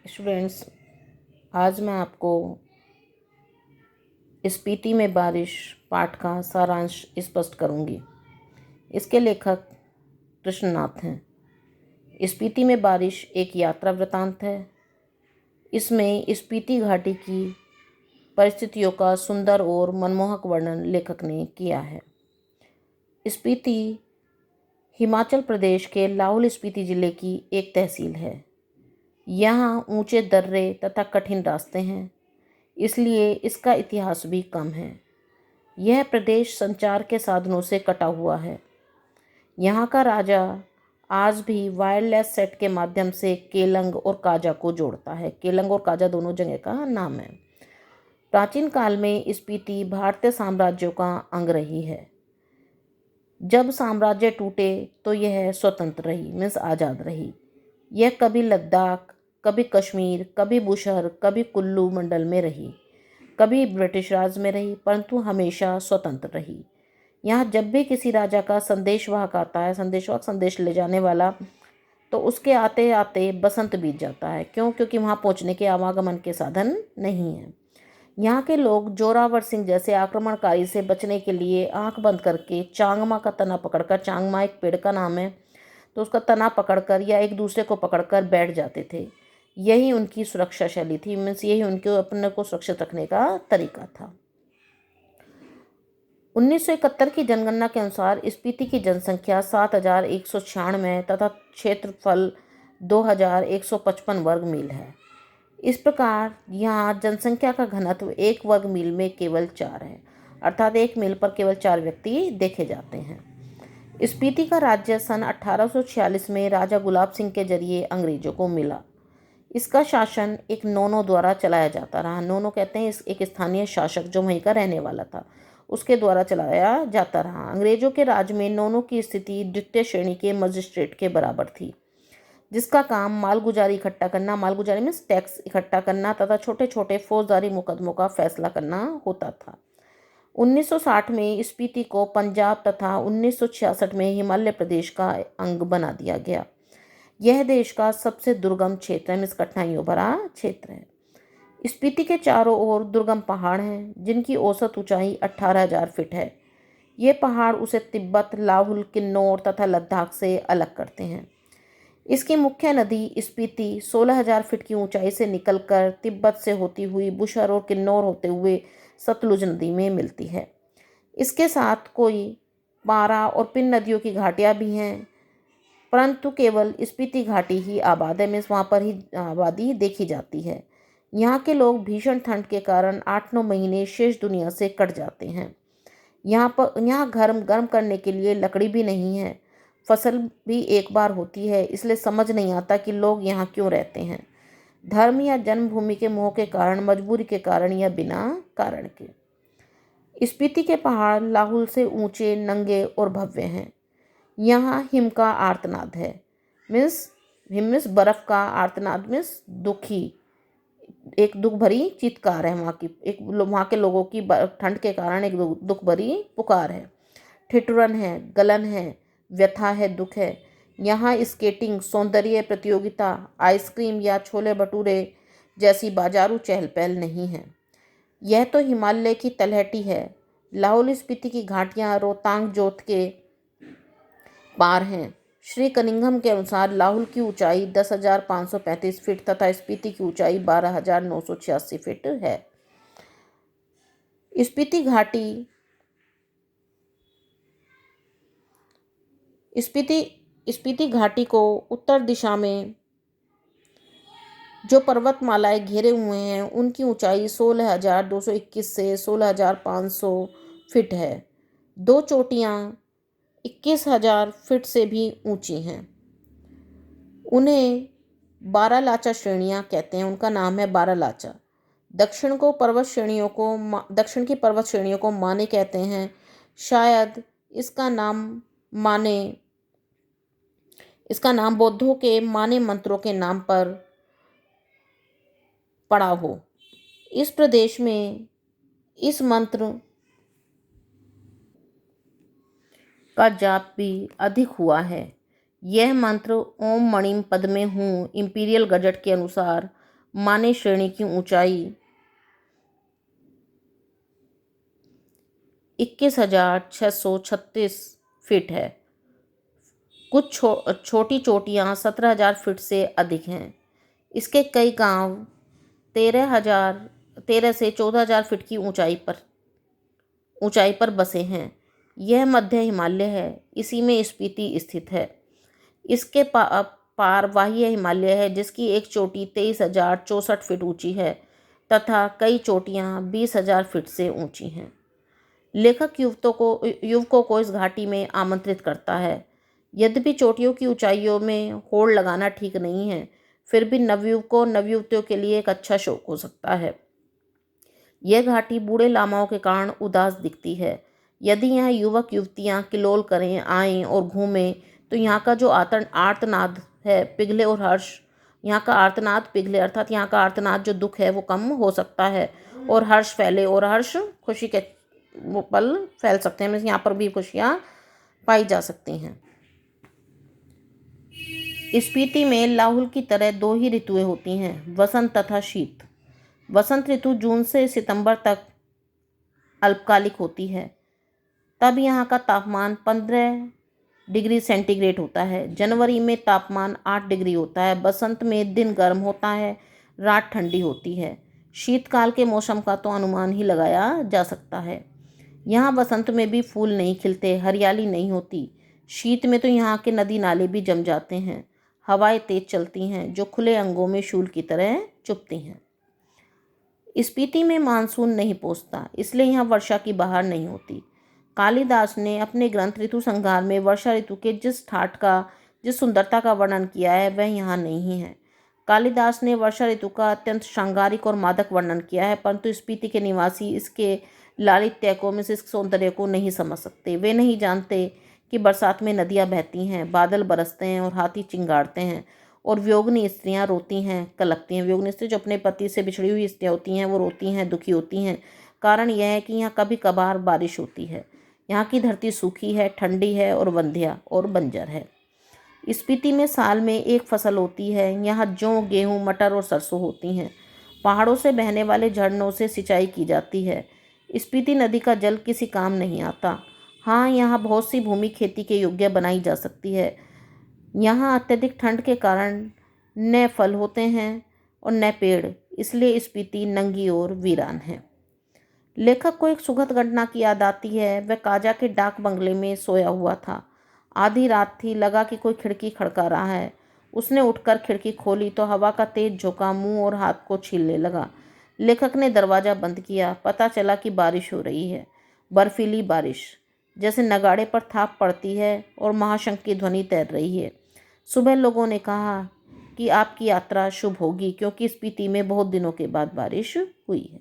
Students, आज मैं आपको स्पीति में बारिश पाठ का सारांश स्पष्ट करूंगी। इसके लेखक कृष्णनाथ हैं। स्पीति में बारिश एक यात्रा वृतांत है। इसमें स्पीति घाटी की परिस्थितियों का सुंदर और मनमोहक वर्णन लेखक ने किया है। स्पीति हिमाचल प्रदेश के लाहौल स्पीति जिले की एक तहसील है। यहाँ ऊंचे दर्रे तथा कठिन रास्ते हैं, इसलिए इसका इतिहास भी कम है। यह प्रदेश संचार के साधनों से कटा हुआ है। यहाँ का राजा आज भी वायरलेस सेट के माध्यम से केलंग और काजा को जोड़ता है। केलंग और काजा दोनों जगह का नाम है। प्राचीन काल में स्पीति भारतीय साम्राज्यों का अंग रही है। जब साम्राज्य टूटे तो यह स्वतंत्र रही, मीन्स आज़ाद रही। यह कभी लद्दाख, कभी कश्मीर, कभी बुशहर, कभी कुल्लू मंडल में रही, कभी ब्रिटिश राज में रही, परंतु हमेशा स्वतंत्र रही। यहाँ जब भी किसी राजा का संदेशवाहक आता है, संदेशवाहक संदेश ले जाने वाला, तो उसके आते आते बसंत बीत जाता है। क्यों? क्योंकि वहाँ पहुँचने के आवागमन के साधन नहीं हैं। यहाँ के लोग जोरावर सिंह जैसे आक्रमणकारी से बचने के लिए आंख बंद करके चांगमा का तना पकड़कर, चांगमा एक पेड़ का नाम है, तो उसका तना पकड़कर या एक दूसरे को पकड़कर बैठ जाते थे। यही उनकी सुरक्षा शैली थी, मीन्स यही उनके अपने को सुरक्षित रखने का तरीका था। 1971 की जनगणना के अनुसार स्पीति की जनसंख्या 7,196 तथा क्षेत्रफल 2,155 वर्ग मील है। इस प्रकार यहाँ जनसंख्या का घनत्व 1 वर्ग मील में केवल 4 है, अर्थात 1 मील पर केवल 4 व्यक्ति देखे जाते हैं। स्पीति का राज्य सन 1846 में राजा गुलाब सिंह के जरिए अंग्रेजों को मिला। इसका शासन एक नोनो द्वारा चलाया जाता रहा। नोनो कहते हैं एक स्थानीय शासक जो वहीं का रहने वाला था, उसके द्वारा चलाया जाता रहा। अंग्रेजों के राज में नोनो की स्थिति द्वितीय श्रेणी के मजिस्ट्रेट के बराबर थी, जिसका काम मालगुजारी इकट्ठा करना, मालगुजारी मीन्स टैक्स इकट्ठा करना, तथा छोटे छोटे फौजदारी मुकदमों का फैसला करना होता था। 1960 में स्पीति को पंजाब तथा 1966 में हिमाचल प्रदेश का अंग बना दिया गया। यह देश का सबसे दुर्गम क्षेत्र है, मीन्स कठिनाइयों भरा क्षेत्र है। स्पीति के चारों ओर दुर्गम पहाड़ हैं, जिनकी औसत ऊंचाई 18,000 फीट है। ये पहाड़ उसे तिब्बत, लाहुल, किन्नौर तथा लद्दाख से अलग करते हैं। इसकी मुख्य नदी स्पीति 16,000 फीट की ऊंचाई से निकलकर तिब्बत से होती हुई बुशहर और किन्नौर होते हुए सतलुज नदी में मिलती है। इसके साथ कोई पारा और पिन नदियों की घाटियाँ भी हैं, परंतु केवल स्पीति घाटी ही आबाद है, मीन्स वहाँ पर ही आबादी देखी जाती है। यहाँ के लोग भीषण ठंड के कारण 8-9 महीने शेष दुनिया से कट जाते हैं। यहाँ गर्म करने के लिए लकड़ी भी नहीं है। फसल भी एक बार होती है, इसलिए समझ नहीं आता कि लोग यहाँ क्यों रहते हैं। धर्म या जन्मभूमि के मोह के कारण, मजबूरी के कारण या बिना कारण के। स्पीति के पहाड़ लाहुल से ऊंचे, नंगे और भव्य हैं। यहाँ हिम का आर्तनाद है, मीन्स बर्फ का आर्तनाद, मीन्स दुखी, एक दुख भरी चीत्कार है वहाँ के लोगों की ठंड के कारण एक दुख भरी पुकार है। ठिठुरन है, गलन है, व्यथा है, दुख है। यहाँ स्केटिंग, सौंदर्य प्रतियोगिता, आइसक्रीम या छोले भटूरे जैसी बाजारू चहल पहल नहीं है। यह तो हिमालय की तलहटी है। लाहौल स्पीति की घाटियाँ रोहतांग जोत के पार हैं। श्री कनिंघम के अनुसार लाहुल की ऊंचाई 10,535 फीट तथा स्पीति की ऊंचाई 12,986 फीट है। स्पीति घाटी को उत्तर दिशा में जो पर्वतमालाएं घेरे हुए हैं, उनकी ऊंचाई 16,221 से 16,500 फीट है। 2 चोटियाँ 21,000 फीट से भी ऊंची हैं। उन्हें बारालाचा श्रेणियां कहते हैं। उनका नाम है बारालाचा। दक्षिण की पर्वत श्रेणियों को माने कहते हैं। शायद इसका नाम बौद्धों के माने मंत्रों के नाम पर पड़ा हो। इस प्रदेश में इस मंत्र का जाप भी अधिक हुआ है। यह मंत्र ओम मणिम पद्मे हूँ इंपीरियल गजट के अनुसार माने श्रेणी की ऊंचाई 21,636 फीट है। कुछ छोटी चोटियां 17,000 फीट से अधिक हैं। इसके कई गांव 13 से 14,000 फीट की ऊंचाई पर बसे हैं। यह मध्य हिमालय है, इसी में स्पीति स्थित है। इसके पार वाह्य हिमालय है, जिसकी एक चोटी 23,064 फीट ऊंची है तथा कई चोटियां 20,000 फीट से ऊंची हैं। लेखक युवकों को इस घाटी में आमंत्रित करता है। यद्यपि चोटियों की ऊंचाइयों में होड़ लगाना ठीक नहीं है, फिर भी नवयुवकों नवयुवतियों के लिए एक अच्छा शौक हो सकता है। यह घाटी बूढ़े लामाओं के कारण उदास दिखती है। यदि यहाँ युवक युवतियाँ किलोल करें, आएँ और घूमें तो यहाँ का जो आर्तनाद है पिघले और हर्ष यहाँ का आर्तनाद पिघले, अर्थात यहाँ का आर्तनाद जो दुख है वो कम हो सकता है और हर्ष फैले, और हर्ष खुशी के वो पल फैल सकते हैं। यहाँ पर भी खुशियाँ पाई जा सकती हैं। स्पीति में लाहुल की तरह 2 ही ऋतुएं होती हैं, वसंत तथा शीत। वसंत ऋतु जून से सितंबर तक अल्पकालिक होती है। तब यहाँ का तापमान 15 डिग्री सेंटीग्रेड होता है। जनवरी में तापमान 8 डिग्री होता है। बसंत में दिन गर्म होता है, रात ठंडी होती है। शीतकाल के मौसम का तो अनुमान ही लगाया जा सकता है। यहाँ वसंत में भी फूल नहीं खिलते, हरियाली नहीं होती। शीत में तो यहाँ के नदी नाले भी जम जाते हैं। हवाएं तेज चलती हैं जो खुले अंगों में शूल की तरह चुभती हैं। स्पीति में मानसून नहीं पहुँचता, इसलिए यहाँ वर्षा की बहार नहीं होती। कालिदास ने अपने ग्रंथ ऋतु संहार में वर्षा ऋतु के जिस सुंदरता का वर्णन किया है वह यहाँ नहीं है। कालिदास ने वर्षा ऋतु का अत्यंत श्रृंगारिक और मादक वर्णन किया है, परंतु स्पीति के निवासी इसके लालित्य को, इस सौंदर्य को नहीं समझ सकते। वे नहीं जानते कि बरसात में नदियाँ बहती हैं, बादल बरसते हैं और हाथी चिंगारते हैं और वियोगिनी स्त्रियाँ रोती हैं, कलपती हैं। वियोगिनी स्त्री जो अपने पति से बिछड़ी हुई स्त्रियाँ होती हैं वो रोती हैं, दुखी होती हैं। कारण यह है कि यहाँ कभी कभार बारिश होती है। यहाँ की धरती सूखी है, ठंडी है और बंधिया और बंजर है। स्पीति में साल में एक फसल होती है। यहाँ जौ, गेहूँ, मटर और सरसों होती हैं। पहाड़ों से बहने वाले झरनों से सिंचाई की जाती है। स्पीति नदी का जल किसी काम नहीं आता। हाँ, यहाँ बहुत सी भूमि खेती के योग्य बनाई जा सकती है। यहाँ अत्यधिक ठंड के कारण न फल होते हैं और न पेड़, इसलिए स्पीति नंगी और वीरान है। लेखक को एक सुखद घटना की याद आती है। वह काजा के डाक बंगले में सोया हुआ था। आधी रात थी, लगा कि कोई खिड़की खड़का रहा है। उसने उठकर खिड़की खोली तो हवा का तेज झोंका मुंह और हाथ को छीलने लगा। लेखक ने दरवाज़ा बंद किया। पता चला कि बारिश हो रही है, बर्फीली बारिश, जैसे नगाड़े पर थाप पड़ती है और महाशंख की ध्वनि तैर रही है। सुबह लोगों ने कहा कि आपकी यात्रा शुभ होगी, क्योंकि स्पीति में बहुत दिनों के बाद बारिश हुई है।